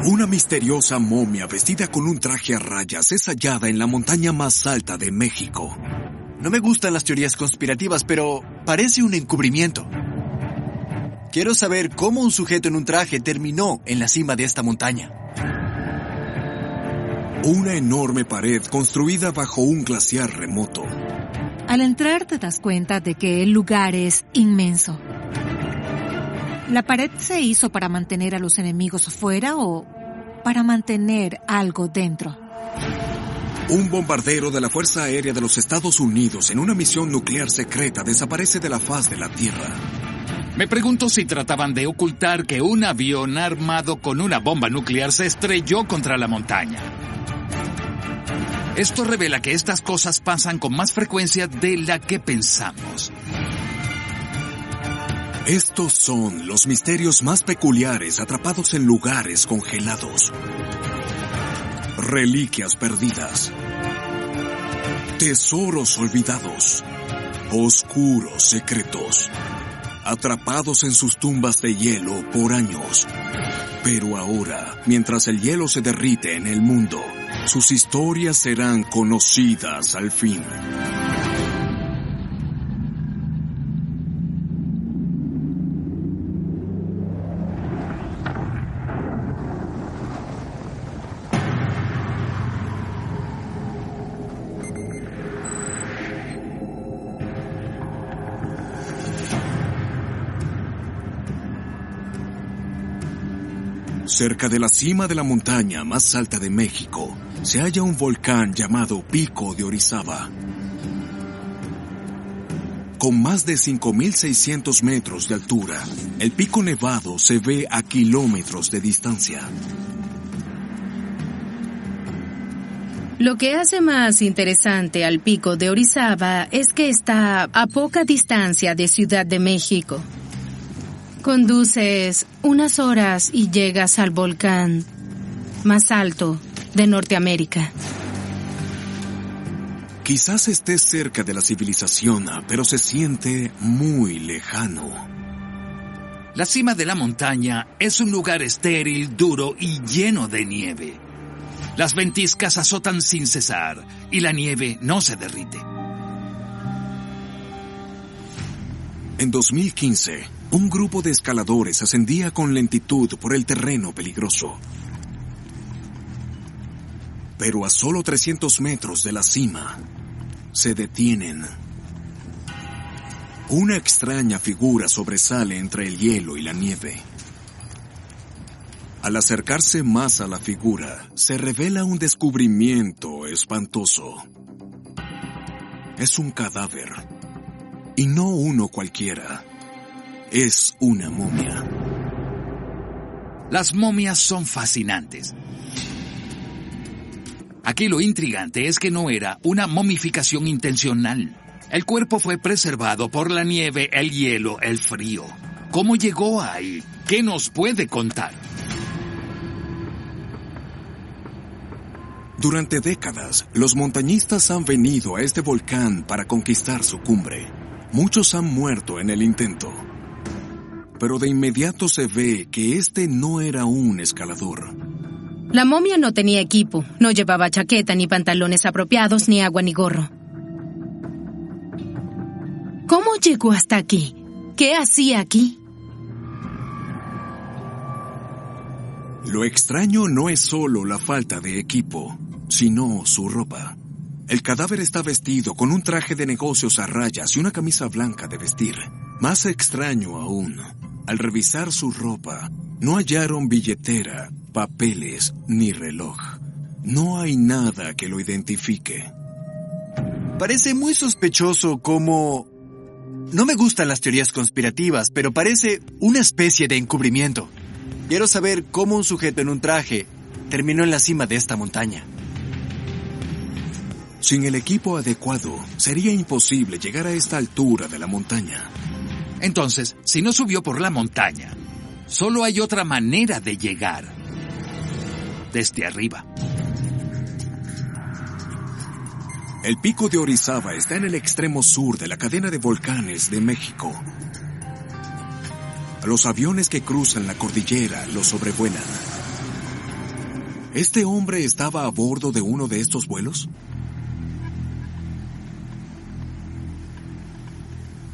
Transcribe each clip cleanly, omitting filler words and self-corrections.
Una misteriosa momia vestida con un traje a rayas es hallada en la montaña más alta de México. No me gustan las teorías conspirativas, pero parece un encubrimiento. Quiero saber cómo un sujeto en un traje terminó en la cima de esta montaña. Una enorme pared construida bajo un glaciar remoto. Al entrar te das cuenta de que el lugar es inmenso. ¿La pared se hizo para mantener a los enemigos fuera o para mantener algo dentro? Un bombardero de la Fuerza Aérea de los Estados Unidos en una misión nuclear secreta desaparece de la faz de la Tierra. Me pregunto si trataban de ocultar que un avión armado con una bomba nuclear se estrelló contra la montaña. Esto revela que estas cosas pasan con más frecuencia de la que pensamos. Estos son los misterios más peculiares atrapados en lugares congelados. Reliquias perdidas. Tesoros olvidados. Oscuros secretos. Atrapados en sus tumbas de hielo por años. Pero ahora, mientras el hielo se derrite en el mundo, sus historias serán conocidas al fin. Cerca de la cima de la montaña más alta de México, se halla un volcán llamado Pico de Orizaba. Con más de 5.600 metros de altura, el pico nevado se ve a kilómetros de distancia. Lo que hace más interesante al Pico de Orizaba es que está a poca distancia de Ciudad de México. Conduces unas horas y llegas al volcán más alto de Norteamérica. Quizás estés cerca de la civilización, pero se siente muy lejano. La cima de la montaña es un lugar estéril, duro y lleno de nieve. Las ventiscas azotan sin cesar y la nieve no se derrite. En 2015, un grupo de escaladores ascendía con lentitud por el terreno peligroso. Pero a solo 300 metros de la cima, se detienen. Una extraña figura sobresale entre el hielo y la nieve. Al acercarse más a la figura, se revela un descubrimiento espantoso. Es un cadáver, y no uno cualquiera. Es una momia. Las momias son fascinantes. Aquí lo intrigante es que no era una momificación intencional. El cuerpo fue preservado por la nieve, el hielo, el frío. ¿Cómo llegó ahí? ¿Qué nos puede contar? Durante décadas, los montañistas han venido a este volcán para conquistar su cumbre. Muchos han muerto en el intento. Pero de inmediato se ve que este no era un escalador. La momia no tenía equipo, no llevaba chaqueta ni pantalones apropiados, ni agua ni gorro. ¿Cómo llegó hasta aquí? ¿Qué hacía aquí? Lo extraño no es solo la falta de equipo, sino su ropa. El cadáver está vestido con un traje de negocios a rayas y una camisa blanca de vestir. Más extraño aún, al revisar su ropa, no hallaron billetera, papeles ni reloj. No hay nada que lo identifique. Parece muy sospechoso como... No me gustan las teorías conspirativas, pero parece una especie de encubrimiento. Quiero saber cómo un sujeto en un traje terminó en la cima de esta montaña. Sin el equipo adecuado, sería imposible llegar a esta altura de la montaña. Entonces, si no subió por la montaña, solo hay otra manera de llegar. Desde arriba. El Pico de Orizaba está en el extremo sur de la cadena de volcanes de México. Los aviones que cruzan la cordillera lo sobrevuelan. ¿Este hombre estaba a bordo de uno de estos vuelos?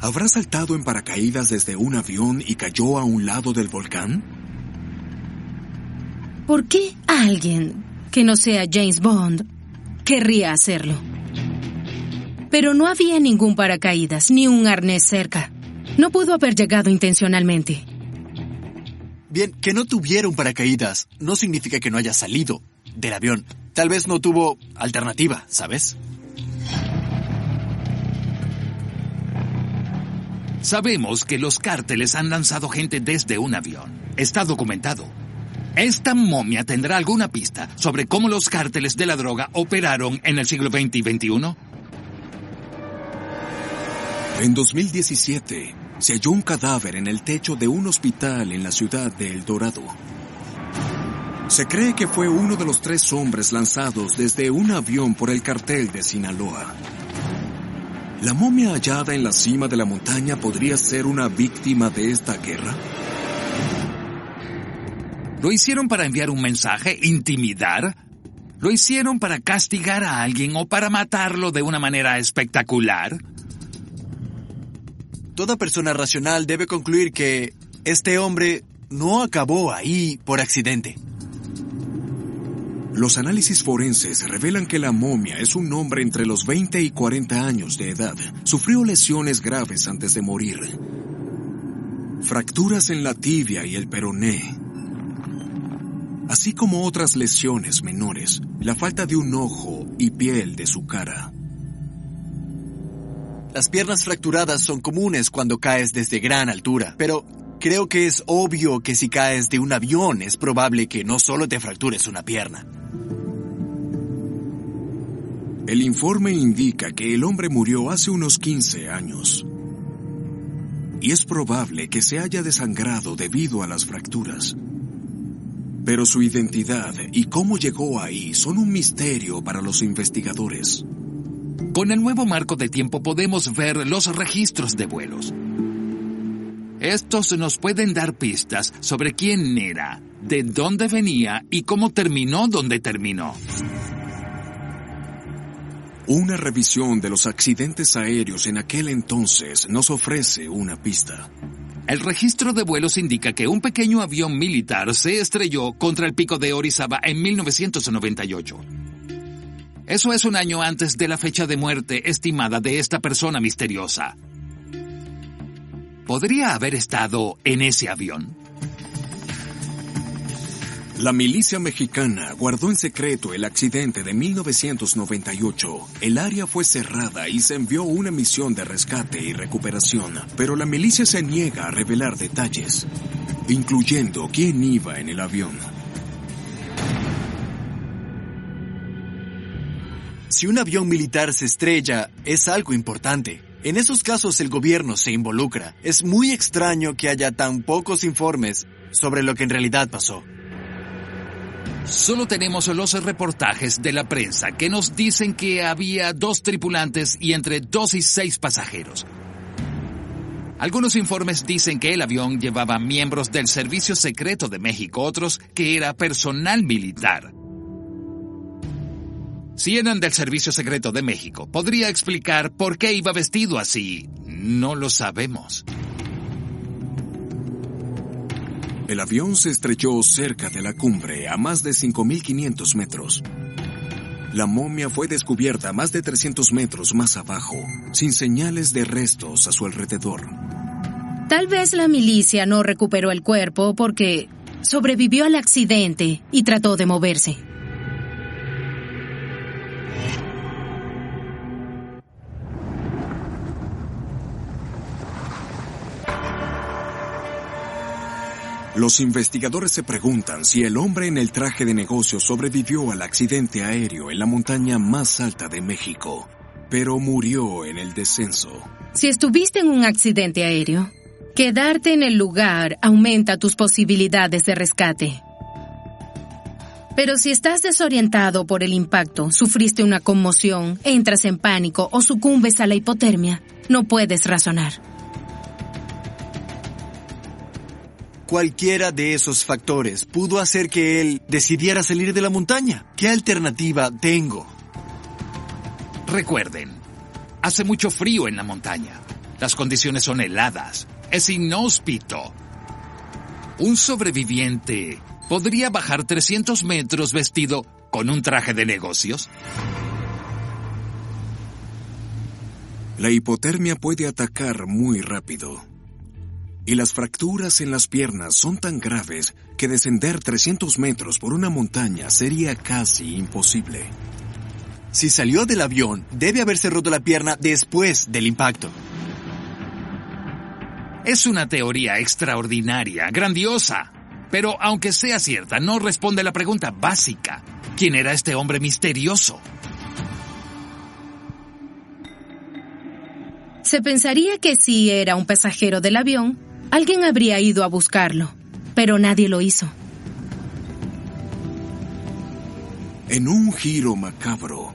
¿Habrá saltado en paracaídas desde un avión y cayó a un lado del volcán? ¿Por qué alguien que no sea James Bond querría hacerlo? Pero no había ningún paracaídas ni un arnés cerca. No pudo haber llegado intencionalmente. Bien, que no tuviera un paracaídas no significa que no haya salido del avión. Tal vez no tuvo alternativa, ¿sabes? Sabemos que los cárteles han lanzado gente desde un avión. Está documentado. ¿Esta momia tendrá alguna pista sobre cómo los cárteles de la droga operaron en el siglo XX y XXI? En 2017, se halló un cadáver en el techo de un hospital en la ciudad de El Dorado. Se cree que fue uno de los 3 hombres lanzados desde un avión por el cartel de Sinaloa. ¿La momia hallada en la cima de la montaña podría ser una víctima de esta guerra? ¿Lo hicieron para enviar un mensaje, intimidar? ¿Lo hicieron para castigar a alguien o para matarlo de una manera espectacular? Toda persona racional debe concluir que este hombre no acabó ahí por accidente. Los análisis forenses revelan que la momia es un hombre entre los 20 y 40 años de edad. Sufrió lesiones graves antes de morir. Fracturas en la tibia y el peroné, así como otras lesiones menores, la falta de un ojo y piel de su cara. Las piernas fracturadas son comunes cuando caes desde gran altura, pero creo que es obvio que si caes de un avión es probable que no solo te fractures una pierna. El informe indica que el hombre murió hace unos 15 años. Y es probable que se haya desangrado debido a las fracturas. Pero su identidad y cómo llegó ahí son un misterio para los investigadores. Con el nuevo marco de tiempo podemos ver los registros de vuelos. Estos nos pueden dar pistas sobre quién era, de dónde venía y cómo terminó donde terminó. Una revisión de los accidentes aéreos en aquel entonces nos ofrece una pista. El registro de vuelos indica que un pequeño avión militar se estrelló contra el pico de Orizaba en 1998. Eso es un año antes de la fecha de muerte estimada de esta persona misteriosa. ¿Podría haber estado en ese avión? La milicia mexicana guardó en secreto el accidente de 1998. El área fue cerrada y se envió una misión de rescate y recuperación, pero la milicia se niega a revelar detalles, incluyendo quién iba en el avión. Si un avión militar se estrella, es algo importante. En esos casos el gobierno se involucra. Es muy extraño que haya tan pocos informes sobre lo que en realidad pasó. Solo tenemos los reportajes de la prensa que nos dicen que había 2 tripulantes y entre 2 y 6 pasajeros. Algunos informes dicen que el avión llevaba miembros del Servicio Secreto de México, otros que era personal militar. Si eran del Servicio Secreto de México, podría explicar por qué iba vestido así. No lo sabemos. El avión se estrelló cerca de la cumbre, a más de 5.500 metros. La momia fue descubierta a más de 300 metros más abajo, sin señales de restos a su alrededor. Tal vez la milicia no recuperó el cuerpo porque sobrevivió al accidente y trató de moverse. Los investigadores se preguntan si el hombre en el traje de negocio sobrevivió al accidente aéreo en la montaña más alta de México, pero murió en el descenso. Si estuviste en un accidente aéreo, quedarte en el lugar aumenta tus posibilidades de rescate. Pero si estás desorientado por el impacto, sufriste una conmoción, entras en pánico o sucumbes a la hipotermia, no puedes razonar. Cualquiera de esos factores pudo hacer que él decidiera salir de la montaña. ¿Qué alternativa tengo? Recuerden, hace mucho frío en la montaña. Las condiciones son heladas. Es inhóspito. Un sobreviviente podría bajar 300 metros vestido con un traje de negocios. La hipotermia puede atacar muy rápido. Y las fracturas en las piernas son tan graves que descender 300 metros por una montaña sería casi imposible. Si salió del avión, debe haberse roto la pierna después del impacto. Es una teoría extraordinaria, grandiosa. Pero aunque sea cierta, no responde a la pregunta básica. ¿Quién era este hombre misterioso? Se pensaría que si era un pasajero del avión, alguien habría ido a buscarlo, pero nadie lo hizo. En un giro macabro,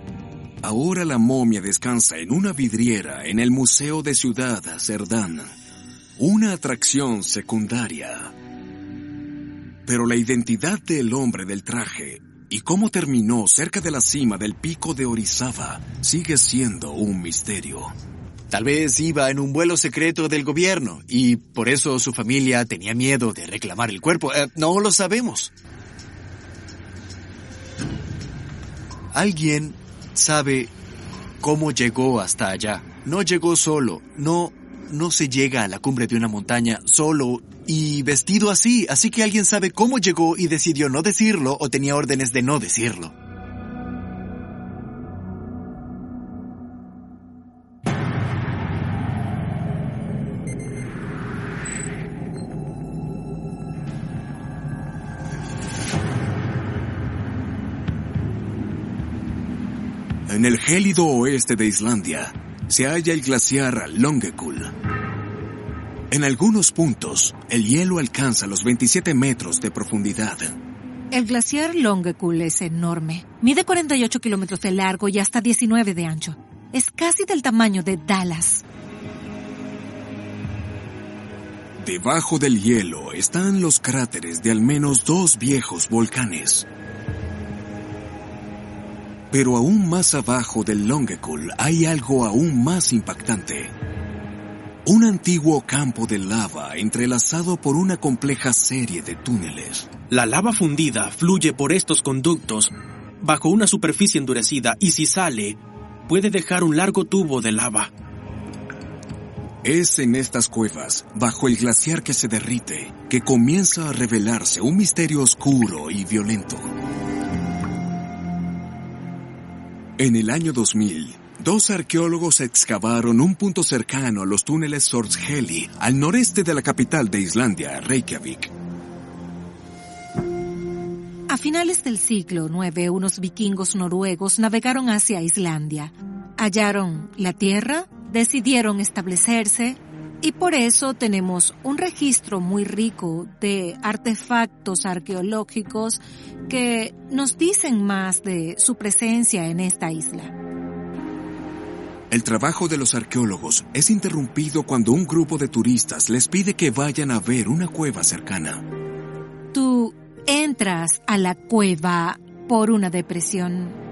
ahora la momia descansa en una vidriera en el Museo de Ciudad Cerdán, una atracción secundaria. Pero la identidad del hombre del traje y cómo terminó cerca de la cima del pico de Orizaba sigue siendo un misterio. Tal vez iba en un vuelo secreto del gobierno y por eso su familia tenía miedo de reclamar el cuerpo. No lo sabemos. ¿Alguien sabe cómo llegó hasta allá? No llegó solo. No se llega a la cumbre de una montaña solo y vestido así. Así que alguien sabe cómo llegó y decidió no decirlo o tenía órdenes de no decirlo. En el gélido oeste de Islandia se halla el glaciar Longekul. En algunos puntos, el hielo alcanza los 27 metros de profundidad. El glaciar Longekul es enorme. Mide 48 kilómetros de largo y hasta 19 de ancho. Es casi del tamaño de Dallas. Debajo del hielo están los cráteres de al menos 2 viejos volcanes. Pero aún más abajo del Longekul hay algo aún más impactante. Un antiguo campo de lava entrelazado por una compleja serie de túneles. La lava fundida fluye por estos conductos bajo una superficie endurecida y si sale, puede dejar un largo tubo de lava. Es en estas cuevas, bajo el glaciar que se derrite, que comienza a revelarse un misterio oscuro y violento. En el año 2000, 2 arqueólogos excavaron un punto cercano a los túneles Sorsheli, al noreste de la capital de Islandia, Reykjavik. A finales del siglo IX, unos vikingos noruegos navegaron hacia Islandia. Hallaron la tierra, decidieron establecerse y por eso tenemos un registro muy rico de artefactos arqueológicos que nos dicen más de su presencia en esta isla. El trabajo de los arqueólogos es interrumpido cuando un grupo de turistas les pide que vayan a ver una cueva cercana. Tú entras a la cueva por una depresión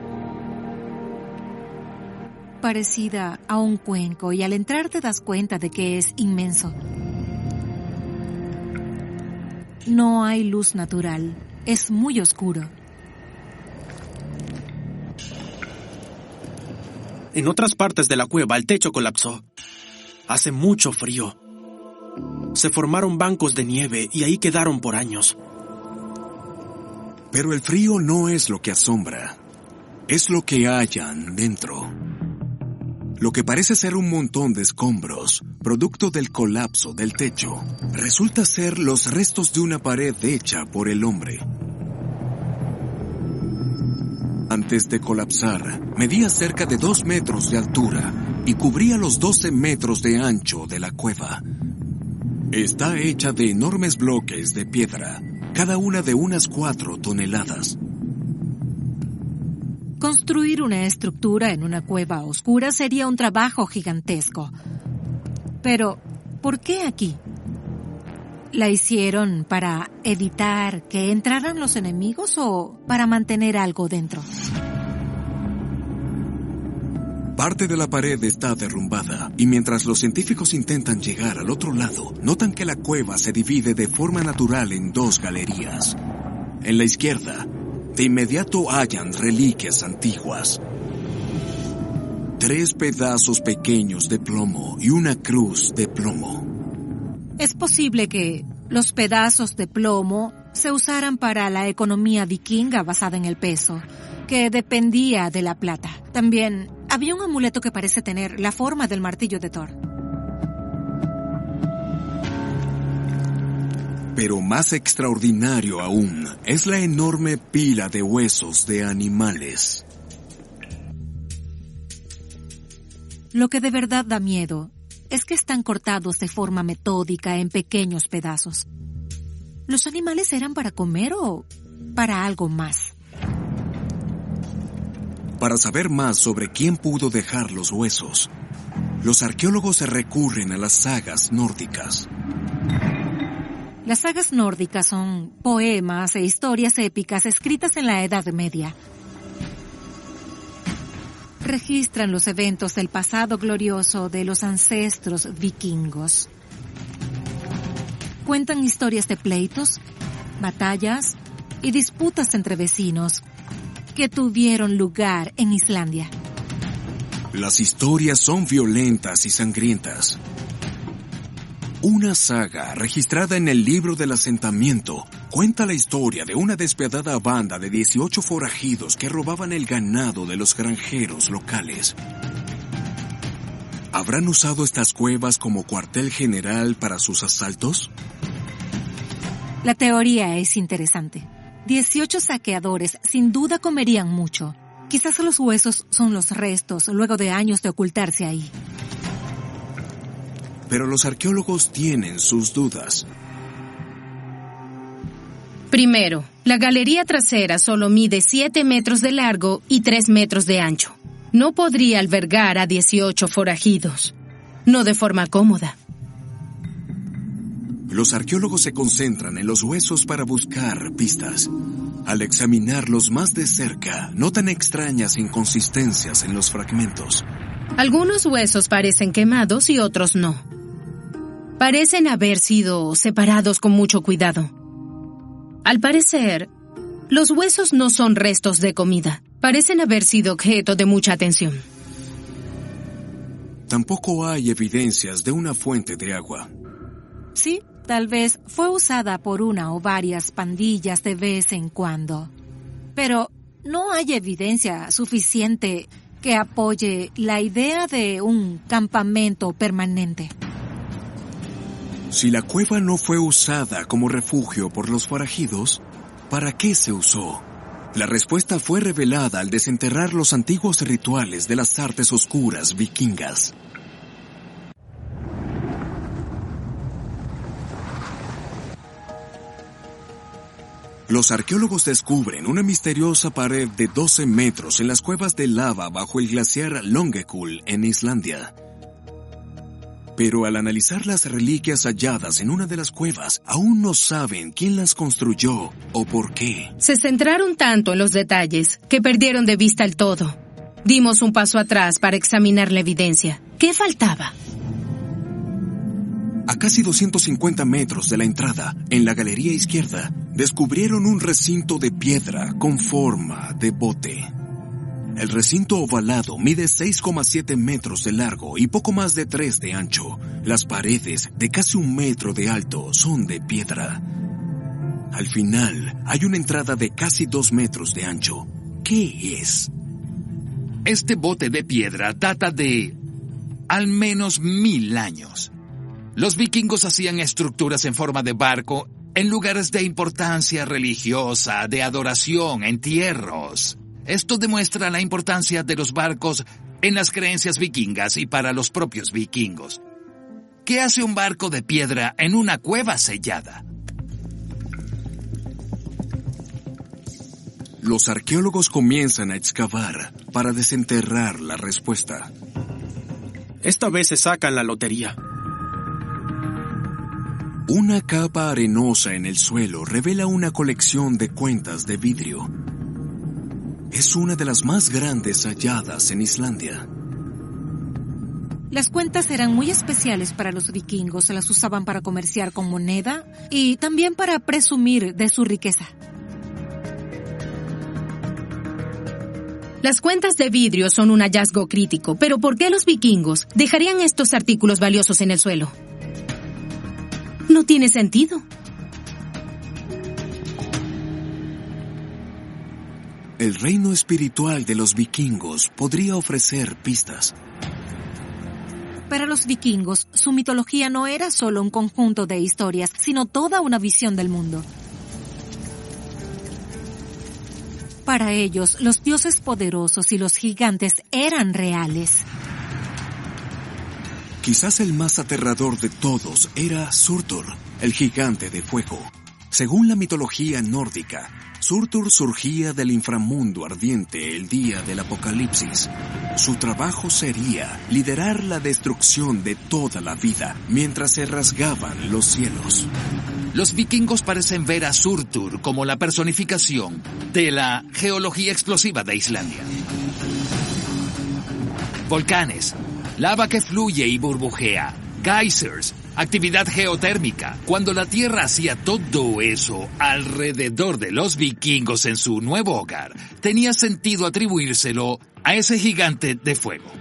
parecida a un cuenco y al entrar te das cuenta de que es inmenso. No hay luz natural, es muy oscuro. En otras partes de la cueva el techo colapsó. Hace mucho frío. Se formaron bancos de nieve y ahí quedaron por años. Pero el frío no es lo que asombra, es lo que hallan dentro. Lo que parece ser un montón de escombros, producto del colapso del techo, resulta ser los restos de una pared hecha por el hombre. Antes de colapsar, medía cerca de 2 metros de altura y cubría los 12 metros de ancho de la cueva. Está hecha de enormes bloques de piedra, cada una de unas 4 toneladas. Construir una estructura en una cueva oscura sería un trabajo gigantesco. Pero, ¿por qué aquí? ¿La hicieron para evitar que entraran los enemigos o para mantener algo dentro? Parte de la pared está derrumbada y mientras los científicos intentan llegar al otro lado, notan que la cueva se divide de forma natural en dos galerías. En la izquierda, de inmediato hallan reliquias antiguas. 3 pedazos pequeños de plomo y una cruz de plomo. Es posible que los pedazos de plomo se usaran para la economía vikinga basada en el peso, que dependía de la plata. También había un amuleto que parece tener la forma del martillo de Thor. Pero más extraordinario aún es la enorme pila de huesos de animales. Lo que de verdad da miedo es que están cortados de forma metódica en pequeños pedazos. ¿Los animales eran para comer o para algo más? Para saber más sobre quién pudo dejar los huesos, los arqueólogos recurren a las sagas nórdicas. Las sagas nórdicas son poemas e historias épicas escritas en la Edad Media. Registran los eventos del pasado glorioso de los ancestros vikingos. Cuentan historias de pleitos, batallas y disputas entre vecinos que tuvieron lugar en Islandia. Las historias son violentas y sangrientas. Una saga registrada en el libro del asentamiento cuenta la historia de una despiadada banda de 18 forajidos que robaban el ganado de los granjeros locales. ¿Habrán usado estas cuevas como cuartel general para sus asaltos? La teoría es interesante. 18 saqueadores sin duda comerían mucho. Quizás los huesos son los restos luego de años de ocultarse ahí. Pero los arqueólogos tienen sus dudas. Primero, la galería trasera solo mide 7 metros de largo y 3 metros de ancho. No podría albergar a 18 forajidos. No de forma cómoda. Los arqueólogos se concentran en los huesos para buscar pistas. Al examinarlos más de cerca, notan extrañas inconsistencias en los fragmentos. Algunos huesos parecen quemados y otros no. Parecen haber sido separados con mucho cuidado. Al parecer, los huesos no son restos de comida. Parecen haber sido objeto de mucha atención. Tampoco hay evidencias de una fuente de agua. Sí, tal vez fue usada por una o varias pandillas de vez en cuando. Pero no hay evidencia suficiente que apoye la idea de un campamento permanente. Si la cueva no fue usada como refugio por los forajidos, ¿para qué se usó? La respuesta fue revelada al desenterrar los antiguos rituales de las artes oscuras vikingas. Los arqueólogos descubren una misteriosa pared de 12 metros en las cuevas de lava bajo el glaciar Longekul en Islandia. Pero al analizar las reliquias halladas en una de las cuevas, aún no saben quién las construyó o por qué. Se centraron tanto en los detalles que perdieron de vista el todo. Dimos un paso atrás para examinar la evidencia. ¿Qué faltaba? A casi 250 metros de la entrada, en la galería izquierda, descubrieron un recinto de piedra con forma de bote. El recinto ovalado mide 6,7 metros de largo y poco más de 3 de ancho. Las paredes, de casi 1 metro de alto, son de piedra. Al final, hay una entrada de casi 2 metros de ancho. ¿Qué es? Este bote de piedra data de al menos 1000 años. Los vikingos hacían estructuras en forma de barco en lugares de importancia religiosa, de adoración, entierros. Esto demuestra la importancia de los barcos en las creencias vikingas y para los propios vikingos. ¿Qué hace un barco de piedra en una cueva sellada? Los arqueólogos comienzan a excavar para desenterrar la respuesta. Esta vez se sacan la lotería. Una capa arenosa en el suelo revela una colección de cuentas de vidrio. Es una de las más grandes halladas en Islandia. Las cuentas eran muy especiales para los vikingos, se las usaban para comerciar con moneda y también para presumir de su riqueza. Las cuentas de vidrio son un hallazgo crítico, pero ¿por qué los vikingos dejarían estos artículos valiosos en el suelo? No tiene sentido. El reino espiritual de los vikingos podría ofrecer pistas. Para los vikingos, su mitología no era solo un conjunto de historias, sino toda una visión del mundo. Para ellos, los dioses poderosos y los gigantes eran reales. Quizás el más aterrador de todos era Surtur, el gigante de fuego. Según la mitología nórdica, Surtur surgía del inframundo ardiente el día del apocalipsis. Su trabajo sería liderar la destrucción de toda la vida mientras se rasgaban los cielos. Los vikingos parecen ver a Surtur como la personificación de la geología explosiva de Islandia. Volcanes, lava que fluye y burbujea, geysers, actividad geotérmica. Cuando la Tierra hacía todo eso alrededor de los vikingos en su nuevo hogar, tenía sentido atribuírselo a ese gigante de fuego.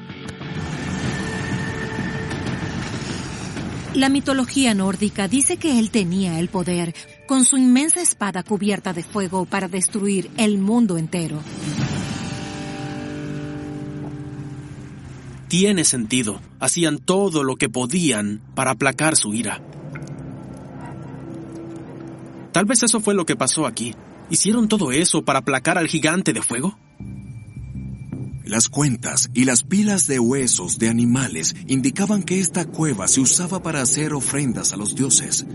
La mitología nórdica dice que él tenía el poder, con su inmensa espada cubierta de fuego para destruir el mundo entero. Tiene sentido. Hacían todo lo que podían para aplacar su ira. Tal vez eso fue lo que pasó aquí. ¿Hicieron todo eso para aplacar al gigante de fuego? Las cuentas y las pilas de huesos de animales indicaban que esta cueva se usaba para hacer ofrendas a los dioses.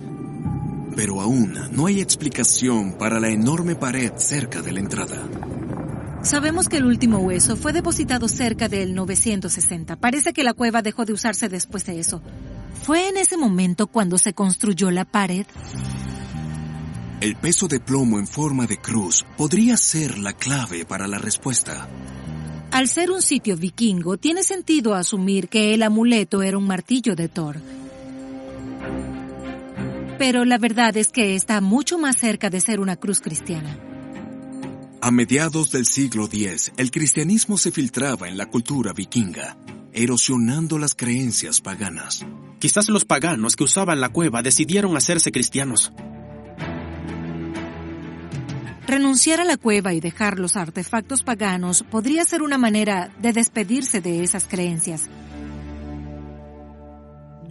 Pero aún no hay explicación para la enorme pared cerca de la entrada. Sabemos que el último hueso fue depositado cerca del 960. Parece que la cueva dejó de usarse después de eso. ¿Fue en ese momento cuando se construyó la pared? El peso de plomo en forma de cruz podría ser la clave para la respuesta. Al ser un sitio vikingo, tiene sentido asumir que el amuleto era un martillo de Thor. Pero la verdad es que está mucho más cerca de ser una cruz cristiana. A mediados del siglo X, el cristianismo se filtraba en la cultura vikinga, erosionando las creencias paganas. Quizás los paganos que usaban la cueva decidieron hacerse cristianos. Renunciar a la cueva y dejar los artefactos paganos podría ser una manera de despedirse de esas creencias.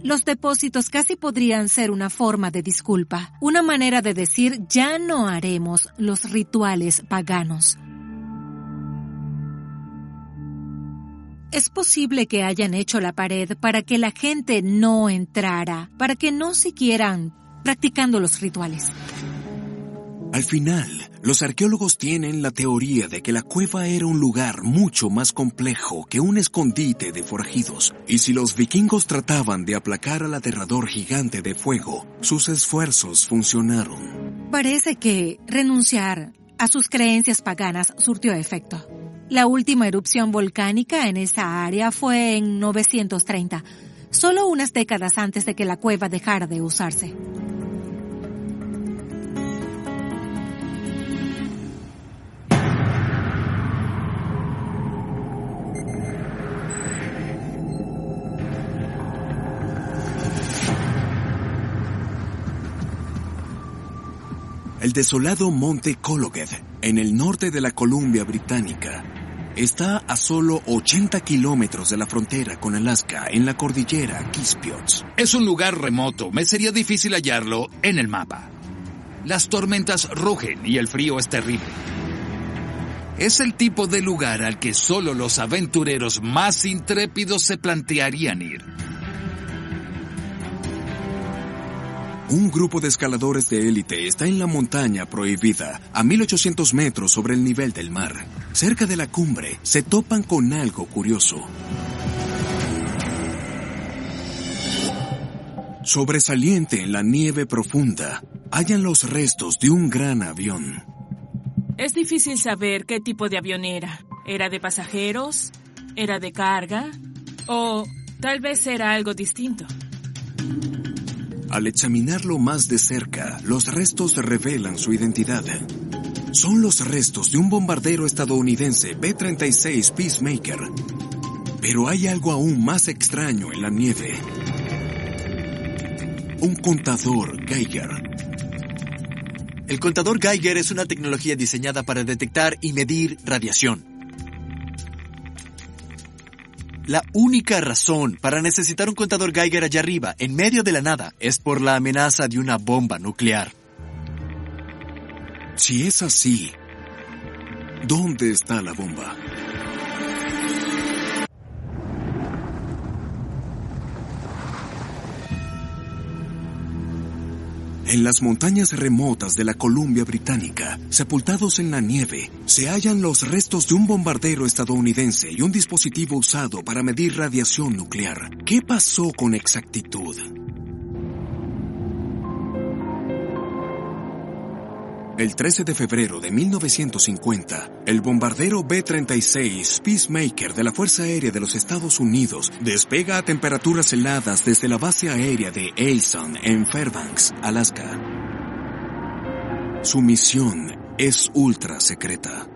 Los depósitos casi podrían ser una forma de disculpa, una manera de decir ya no haremos los rituales paganos. Es posible que hayan hecho la pared para que la gente no entrara, para que no siguieran practicando los rituales. Al final, los arqueólogos tienen la teoría de que la cueva era un lugar mucho más complejo que un escondite de forajidos. Y si los vikingos trataban de aplacar al aterrador gigante de fuego, sus esfuerzos funcionaron. Parece que renunciar a sus creencias paganas surtió efecto. La última erupción volcánica en esa área fue en 930, solo unas décadas antes de que la cueva dejara de usarse. El desolado Monte Kologev, en el norte de la Columbia Británica, está a solo 80 kilómetros de la frontera con Alaska, en la cordillera Kispiots. Es un lugar remoto, me sería difícil hallarlo en el mapa. Las tormentas rugen y el frío es terrible. Es el tipo de lugar al que solo los aventureros más intrépidos se plantearían ir. Un grupo de escaladores de élite está en la montaña prohibida, a 1800 metros sobre el nivel del mar. Cerca de la cumbre, se topan con algo curioso. Sobresaliente en la nieve profunda, hallan los restos de un gran avión. Es difícil saber qué tipo de avión era. ¿Era de pasajeros? ¿Era de carga? ¿O tal vez era algo distinto? Al examinarlo más de cerca, los restos revelan su identidad. Son los restos de un bombardero estadounidense B-36 Peacemaker. Pero hay algo aún más extraño en la nieve. Un contador Geiger. El contador Geiger es una tecnología diseñada para detectar y medir radiación. La única razón para necesitar un contador Geiger allá arriba, en medio de la nada, es por la amenaza de una bomba nuclear. Si es así, ¿dónde está la bomba? En las montañas remotas de la Columbia Británica, sepultados en la nieve, se hallan los restos de un bombardero estadounidense y un dispositivo usado para medir radiación nuclear. ¿Qué pasó con exactitud? El 13 de febrero de 1950, el bombardero B-36 Peacemaker de la Fuerza Aérea de los Estados Unidos despega a temperaturas heladas desde la base aérea de Eielson en Fairbanks, Alaska. Su misión es ultra secreta.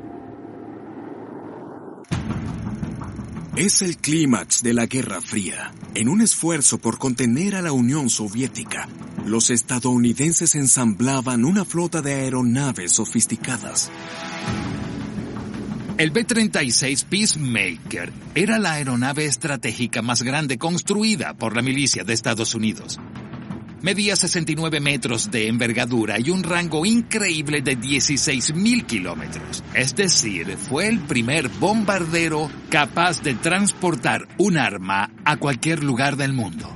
Es el clímax de la Guerra Fría. En un esfuerzo por contener a la Unión Soviética, los estadounidenses ensamblaban una flota de aeronaves sofisticadas. El B-36 Peacemaker era la aeronave estratégica más grande construida por la milicia de Estados Unidos. Medía 69 metros de envergadura y un rango increíble de 16.000 kilómetros. Es decir, fue el primer bombardero capaz de transportar un arma a cualquier lugar del mundo.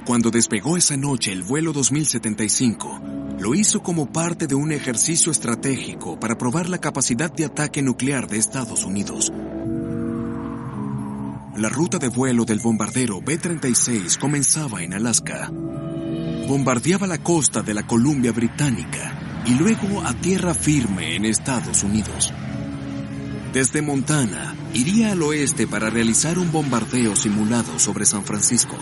Cuando despegó esa noche el vuelo 2075, lo hizo como parte de un ejercicio estratégico para probar la capacidad de ataque nuclear de Estados Unidos. La ruta de vuelo del bombardero B-36 comenzaba en Alaska. Bombardeaba la costa de la Columbia Británica y luego a tierra firme en Estados Unidos. Desde Montana, iría al oeste para realizar un bombardeo simulado sobre San Francisco.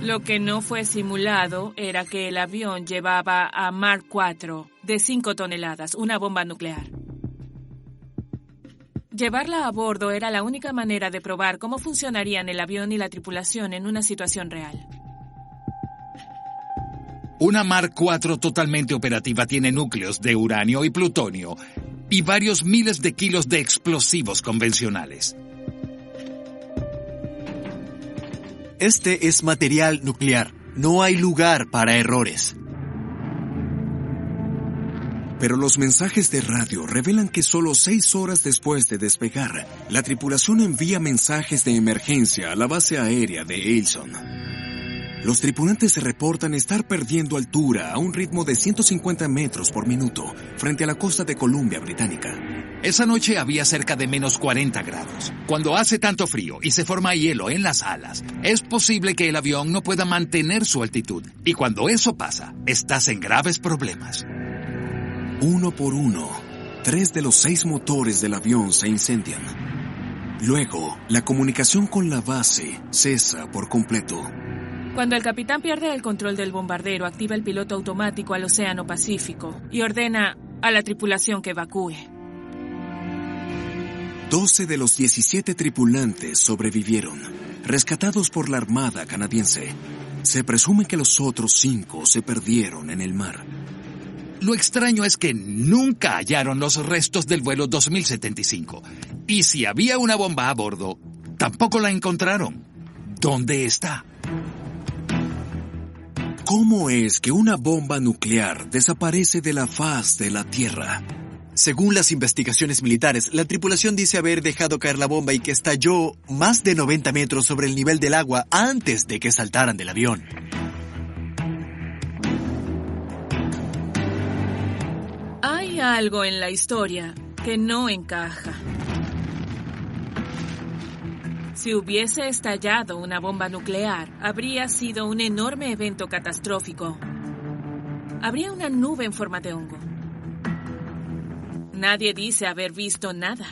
Lo que no fue simulado era que el avión llevaba a Mark IV de 5 toneladas, una bomba nuclear. Llevarla a bordo era la única manera de probar cómo funcionarían el avión y la tripulación en una situación real. Una Mark IV totalmente operativa tiene núcleos de uranio y plutonio y varios miles de kilos de explosivos convencionales. Este es material nuclear. No hay lugar para errores. Pero los mensajes de radio revelan que solo 6 horas después de despegar, la tripulación envía mensajes de emergencia a la base aérea de Eielson. Los tripulantes se reportan estar perdiendo altura a un ritmo de 150 metros por minuto frente a la costa de Columbia Británica. Esa noche había cerca de menos 40 grados. Cuando hace tanto frío y se forma hielo en las alas, es posible que el avión no pueda mantener su altitud. Y cuando eso pasa, estás en graves problemas. Uno por uno, 3 de los 6 motores del avión se incendian. Luego, la comunicación con la base cesa por completo. Cuando el capitán pierde el control del bombardero, activa el piloto automático al Océano Pacífico y ordena a la tripulación que evacúe. 12 de los 17 tripulantes sobrevivieron, rescatados por la Armada canadiense. Se presume que los otros 5 se perdieron en el mar. Lo extraño es que nunca hallaron los restos del vuelo 2075. Y si había una bomba a bordo, tampoco la encontraron. ¿Dónde está? ¿Cómo es que una bomba nuclear desaparece de la faz de la Tierra? Según las investigaciones militares, la tripulación dice haber dejado caer la bomba y que estalló más de 90 metros sobre el nivel del agua antes de que saltaran del avión. Hay algo en la historia que no encaja. Si hubiese estallado una bomba nuclear, habría sido un enorme evento catastrófico. Habría una nube en forma de hongo. Nadie dice haber visto nada.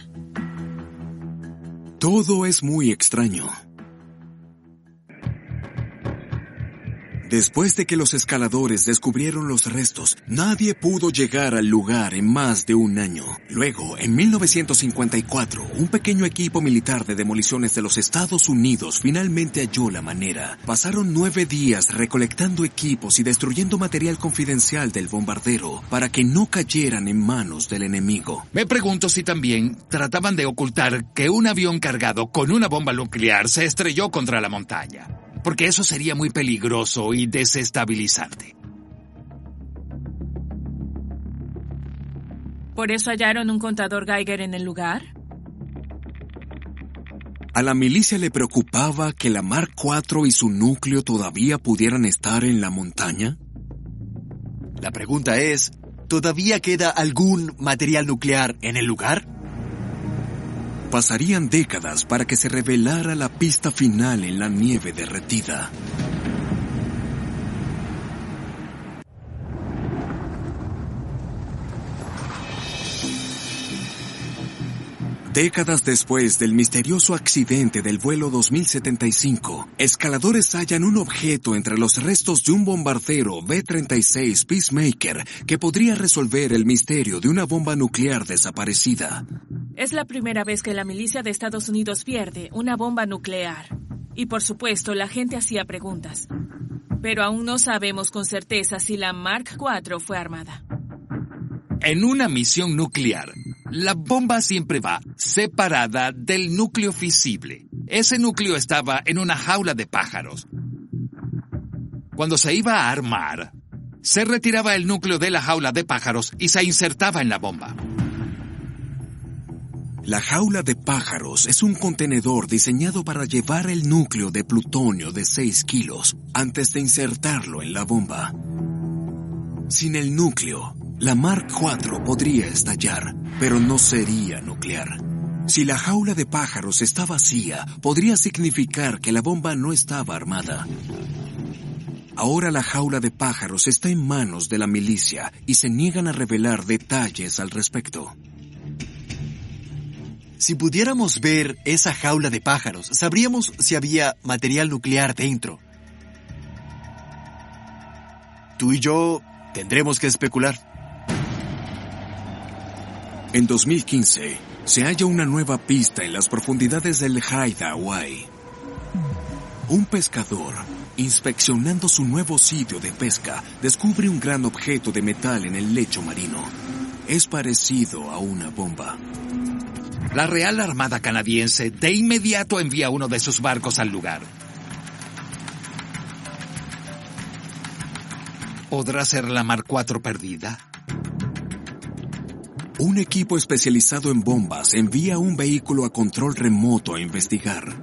Todo es muy extraño. Después de que los escaladores descubrieron los restos, nadie pudo llegar al lugar en más de un año. Luego, en 1954, un pequeño equipo militar de demoliciones de los Estados Unidos finalmente halló la manera. Pasaron 9 días recolectando equipos y destruyendo material confidencial del bombardero para que no cayeran en manos del enemigo. Me pregunto si también trataban de ocultar que un avión cargado con una bomba nuclear se estrelló contra la montaña. Porque eso sería muy peligroso y desestabilizante. ¿Por eso hallaron un contador Geiger en el lugar? A la milicia le preocupaba que la Mark IV y su núcleo todavía pudieran estar en la montaña. La pregunta es, ¿todavía queda algún material nuclear en el lugar? Pasarían décadas para que se revelara la pista final en la nieve derretida. Décadas después del misterioso accidente del vuelo 2075, escaladores hallan un objeto entre los restos de un bombardero B-36 Peacemaker que podría resolver el misterio de una bomba nuclear desaparecida. Es la primera vez que la milicia de Estados Unidos pierde una bomba nuclear. Y por supuesto, la gente hacía preguntas. Pero aún no sabemos con certeza si la Mark IV fue armada. En una misión nuclear, la bomba siempre va separada del núcleo fisible. Ese núcleo estaba en una jaula de pájaros. Cuando se iba a armar, se retiraba el núcleo de la jaula de pájaros y se insertaba en la bomba. La jaula de pájaros es un contenedor diseñado para llevar el núcleo de plutonio de 6 kilos antes de insertarlo en la bomba. Sin el núcleo, la Mark IV podría estallar, pero no sería nuclear. Si la jaula de pájaros está vacía, podría significar que la bomba no estaba armada. Ahora la jaula de pájaros está en manos de la milicia y se niegan a revelar detalles al respecto. Si pudiéramos ver esa jaula de pájaros, sabríamos si había material nuclear dentro. Tú y yo tendremos que especular. En 2015, se halla una nueva pista en las profundidades del Haida-Hawaii. Un pescador, inspeccionando su nuevo sitio de pesca, descubre un gran objeto de metal en el lecho marino. Es parecido a una bomba. La Real Armada canadiense de inmediato envía uno de sus barcos al lugar. ¿Podrá ser la Mark IV perdida? Un equipo especializado en bombas envía un vehículo a control remoto a investigar.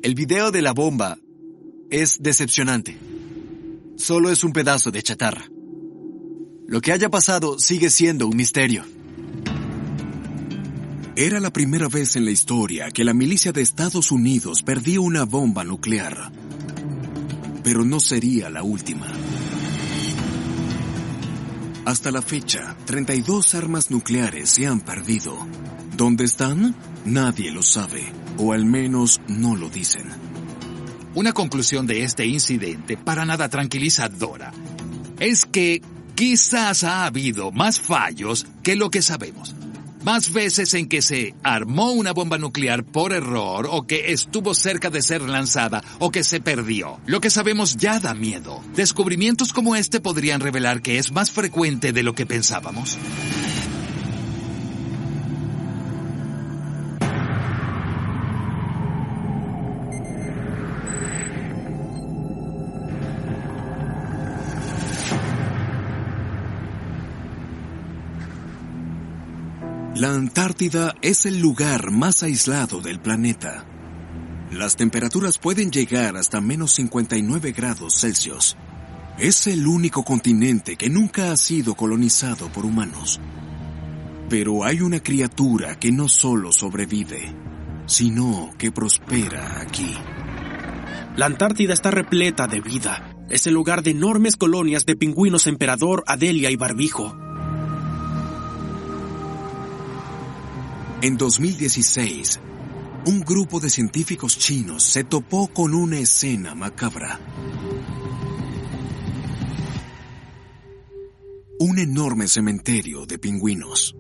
El video de la bomba es decepcionante. Solo es un pedazo de chatarra. Lo que haya pasado sigue siendo un misterio. Era la primera vez en la historia que la milicia de Estados Unidos perdía una bomba nuclear. Pero no sería la última. Hasta la fecha, 32 armas nucleares se han perdido. ¿Dónde están? Nadie lo sabe, o al menos no lo dicen. Una conclusión de este incidente, para nada tranquilizadora, es que quizás ha habido más fallos que lo que sabemos. Más veces en que se armó una bomba nuclear por error, o que estuvo cerca de ser lanzada, o que se perdió. Lo que sabemos ya da miedo. Descubrimientos como este podrían revelar que es más frecuente de lo que pensábamos. La Antártida es el lugar más aislado del planeta. Las temperaturas pueden llegar hasta menos 59 grados Celsius. Es el único continente que nunca ha sido colonizado por humanos. Pero hay una criatura que no solo sobrevive, sino que prospera aquí. La Antártida está repleta de vida. Es el lugar de enormes colonias de pingüinos emperador, Adelia y barbijo. En 2016, un grupo de científicos chinos se topó con una escena macabra. Un enorme cementerio de pingüinos.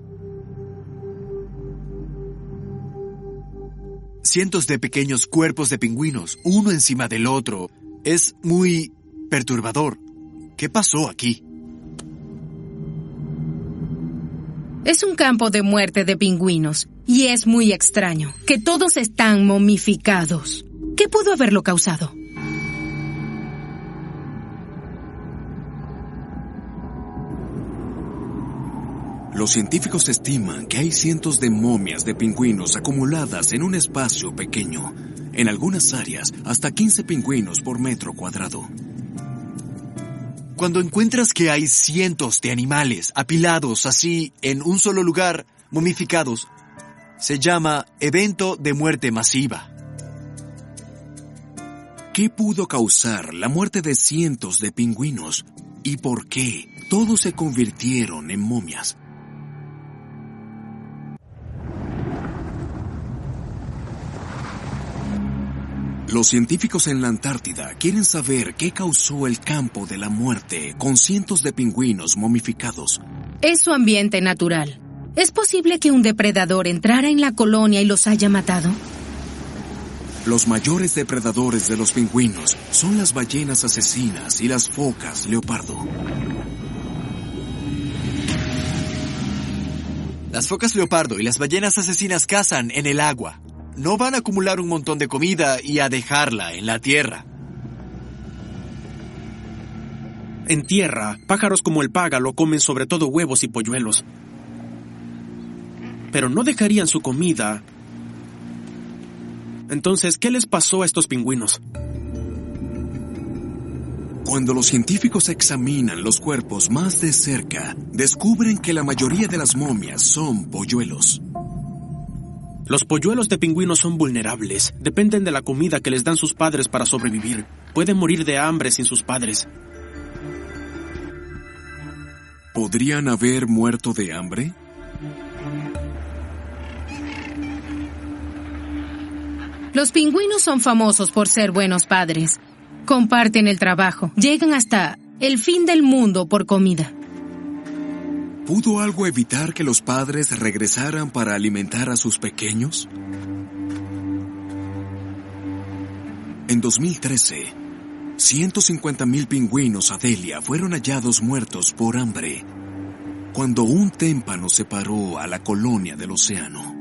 Cientos de pequeños cuerpos de pingüinos, uno encima del otro. Es muy perturbador. ¿Qué pasó aquí? Es un campo de muerte de pingüinos, y es muy extraño que todos están momificados. ¿Qué pudo haberlo causado? Los científicos estiman que hay cientos de momias de pingüinos acumuladas en un espacio pequeño. En algunas áreas, hasta 15 pingüinos por metro cuadrado. Cuando encuentras que hay cientos de animales apilados así en un solo lugar, momificados, se llama evento de muerte masiva. ¿Qué pudo causar la muerte de cientos de pingüinos? ¿Y por qué todos se convirtieron en momias? Los científicos en la Antártida quieren saber qué causó el campo de la muerte con cientos de pingüinos momificados. Es su ambiente natural. ¿Es posible que un depredador entrara en la colonia y los haya matado? Los mayores depredadores de los pingüinos son las ballenas asesinas y las focas leopardo. Las focas leopardo y las ballenas asesinas cazan en el agua. No van a acumular un montón de comida y a dejarla en la tierra. En tierra, pájaros como el págalo comen sobre todo huevos y polluelos. Pero no dejarían su comida. Entonces, ¿qué les pasó a estos pingüinos? Cuando los científicos examinan los cuerpos más de cerca, descubren que la mayoría de las momias son polluelos. Los polluelos de pingüinos son vulnerables. Dependen de la comida que les dan sus padres para sobrevivir. Pueden morir de hambre sin sus padres. ¿Podrían haber muerto de hambre? Los pingüinos son famosos por ser buenos padres. Comparten el trabajo. Llegan hasta el fin del mundo por comida. ¿Pudo algo evitar que los padres regresaran para alimentar a sus pequeños? En 2013, 150,000 pingüinos Adelia fueron hallados muertos por hambre, cuando un témpano separó a la colonia del océano.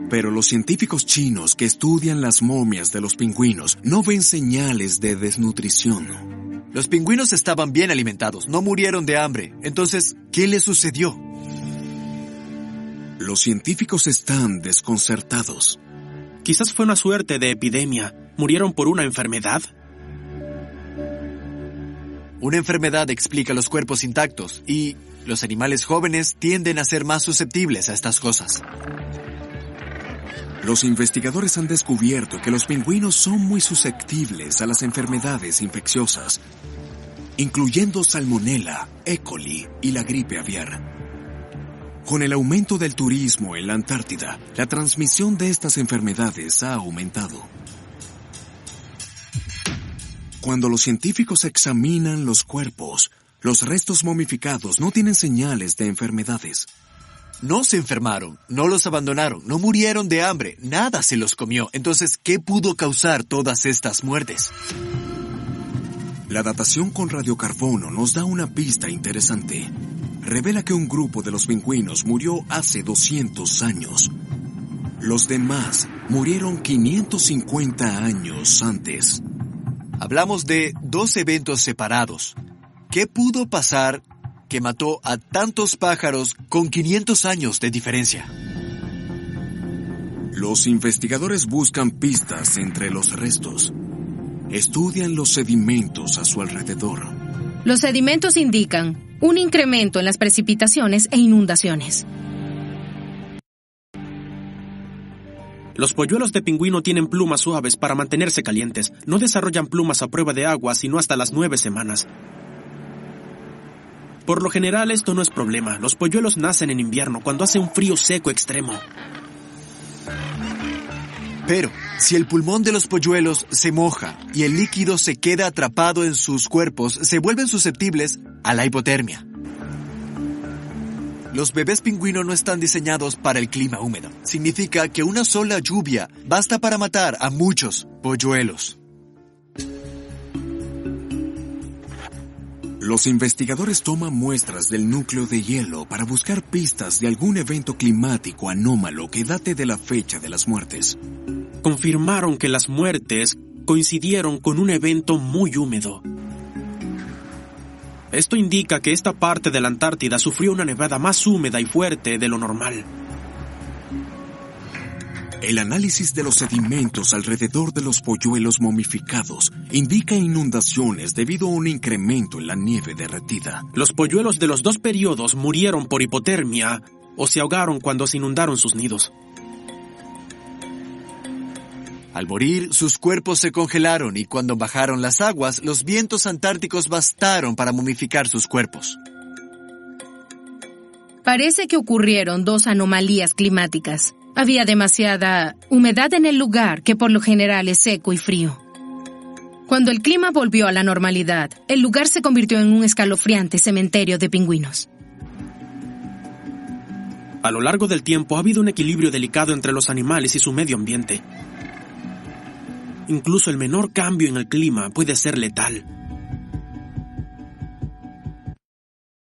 Pero los científicos chinos que estudian las momias de los pingüinos no ven señales de desnutrición. Los pingüinos estaban bien alimentados, no murieron de hambre. Entonces, ¿qué les sucedió? Los científicos están desconcertados. Quizás fue una suerte de epidemia. ¿Murieron por una enfermedad? Una enfermedad explica los cuerpos intactos y los animales jóvenes tienden a ser más susceptibles a estas cosas. Los investigadores han descubierto que los pingüinos son muy susceptibles a las enfermedades infecciosas, incluyendo Salmonella, E. coli y la gripe aviar. Con el aumento del turismo en la Antártida, la transmisión de estas enfermedades ha aumentado. Cuando los científicos examinan los cuerpos, los restos momificados no tienen señales de enfermedades. No se enfermaron, no los abandonaron, no murieron de hambre, nada se los comió. Entonces, ¿qué pudo causar todas estas muertes? La datación con radiocarbono nos da una pista interesante. Revela que un grupo de los pingüinos murió hace 200 años. Los demás murieron 550 años antes. Hablamos de 2 eventos separados. ¿Qué pudo pasar que mató a tantos pájaros con 500 años de diferencia? Los investigadores buscan pistas entre los restos. Estudian los sedimentos a su alrededor. Los sedimentos indican un incremento en las precipitaciones e inundaciones. Los polluelos de pingüino tienen plumas suaves para mantenerse calientes. No desarrollan plumas a prueba de agua sino hasta las 9 semanas. Por lo general esto no es problema. Los polluelos nacen en invierno cuando hace un frío seco extremo. Pero, si el pulmón de los polluelos se moja y el líquido se queda atrapado en sus cuerpos, se vuelven susceptibles a la hipotermia. Los bebés pingüino no están diseñados para el clima húmedo. Significa que una sola lluvia basta para matar a muchos polluelos. Los investigadores toman muestras del núcleo de hielo para buscar pistas de algún evento climático anómalo que date de la fecha de las muertes. Confirmaron que las muertes coincidieron con un evento muy húmedo. Esto indica que esta parte de la Antártida sufrió una nevada más húmeda y fuerte de lo normal. El análisis de los sedimentos alrededor de los polluelos momificados indica inundaciones debido a un incremento en la nieve derretida. Los polluelos de los dos periodos murieron por hipotermia o se ahogaron cuando se inundaron sus nidos. Al morir, sus cuerpos se congelaron y cuando bajaron las aguas, los vientos antárticos bastaron para momificar sus cuerpos. Parece que ocurrieron dos anomalías climáticas. Había demasiada humedad en el lugar, que por lo general es seco y frío. Cuando el clima volvió a la normalidad, el lugar se convirtió en un escalofriante cementerio de pingüinos. A lo largo del tiempo ha habido un equilibrio delicado entre los animales y su medio ambiente. Incluso el menor cambio en el clima puede ser letal.